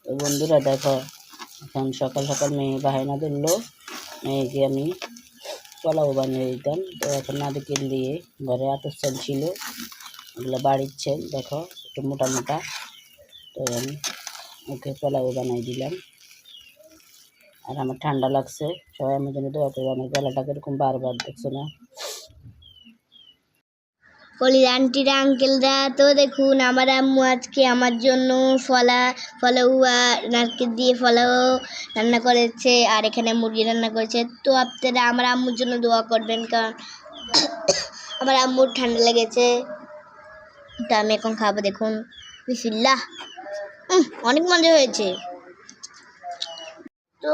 তো বন্ধুরা দেখো, এখন সকাল সকাল মেয়ে বাহানা ধরলো, মেয়েকে আমি পোলাও বানিয়ে দিতাম। তো এখন নারকেল দিয়ে ঘরে আতর চাল ছিল, ওগুলো বাড়ির চাল দেখো একটু মোটা মোটা। তো আমি ওকে পোলাও বানিয়ে দিলাম। আর আমার ঠান্ডা লাগছে, সবাই আমার জন্য দোয়া করবো। আমার গলাটা এরকম বারবার দেখছো না। কলির আন্টিরা আঙ্কেলরা, তো দেখুন আমার আম্মু আজকে আমার জন্য ফলাউ আর নারকেল দিয়ে ফলাউ রান্না করেছে, আর এখানে মুরগি রান্না করেছে। তো আপনারা আমার আম্মুর জন্য দোয়া করবেন, কারণ আমার আম্মুর ঠান্ডা লেগেছে। তো আমি এখন খাবো, দেখুন বিসমিল্লাহ। অনেক মজা হয়েছে। তো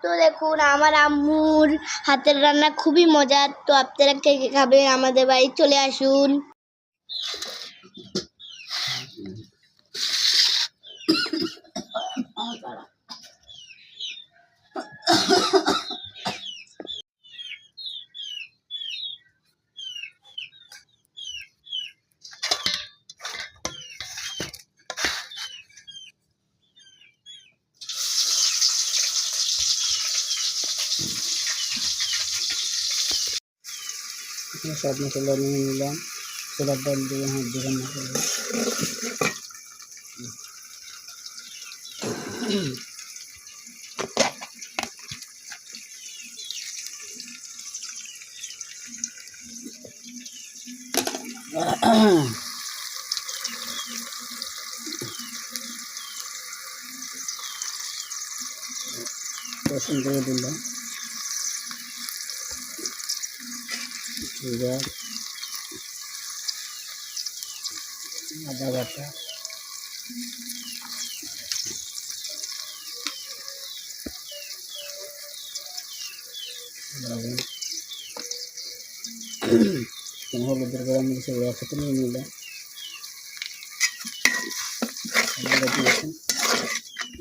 তো দেখুন আমার আম্মুর হাতের রান্না খুবই মজার। তো আপনারা কে কে খাবেন আমাদের বাড়ি চলে আসুন। সব মশলা নিয়ে নিলাম, ছোলার ডাল দিয়ে হাত দিয়ে রান্না করবো। রসুন দিয়ে দিলাম, জিরা, আদা বাটা, হলুদের গুঁড়া, মরিচের গুঁড়া একসাথে নিয়ে নিলাম।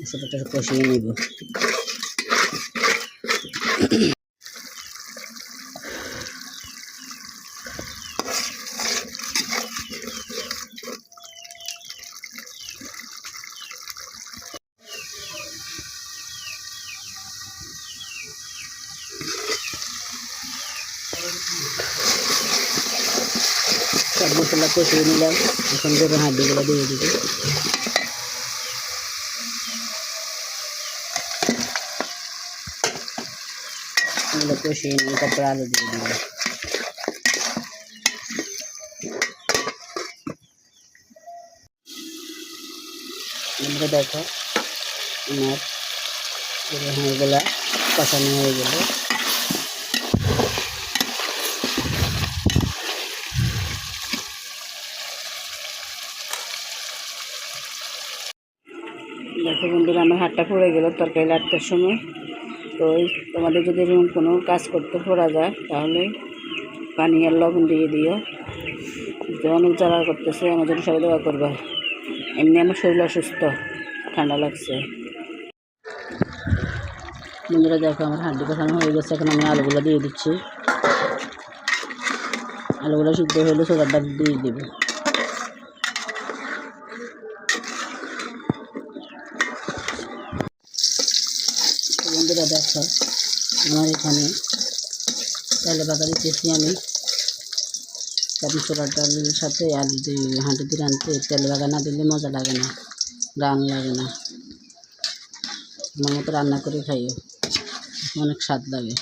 সেটা কষিয়ে নিব। সব মশলা কষিয়ে নিলাম, এখন গরুর হাড্ডিগুলো দিয়ে দিব। এগুলো কষিয়ে নিয়ে তারপর আলু দিয়ে দিলাম। আমরা দেখো আমার হাঁড়িগুলা কষানো হয়ে গেল। দেখো বন্ধুরা, আমার হাতটা পড়ে গেল তরকারি লাটটার সময়। তো তোমাদের যদি এরকম কোনো কাজ করতে পড়া যায়, তাহলে পানি আর লবণ দিয়ে দিও। যে অনেক জ্বালা করতেছে, আমার জন্য সবাই দোয়া করবা। এমনি আমার শরীর অসুস্থ, ঠান্ডা লাগছে। বন্ধুরা দেখো, আমার হাঁড়ি কষানো হয়ে গেছে। এখন আমি আলুগুলো দিয়ে দিচ্ছি। আলুগুলো সিদ্ধ হলে ছোলার ডাল দিয়ে দেবো। বন্ধুরা দেখো, আমার এখানে তেলে বাগা দিতেছি আমি। কারণ ছোলার ডালের সাথে আলু দিয়ে হাঁড়ি দিয়ে রাঁধতে তেলে বাগা না দিলে মজা লাগে না, গান লাগে না। আমার মতো রান্না করে খাইও, অনেক স্বাদ লাগে।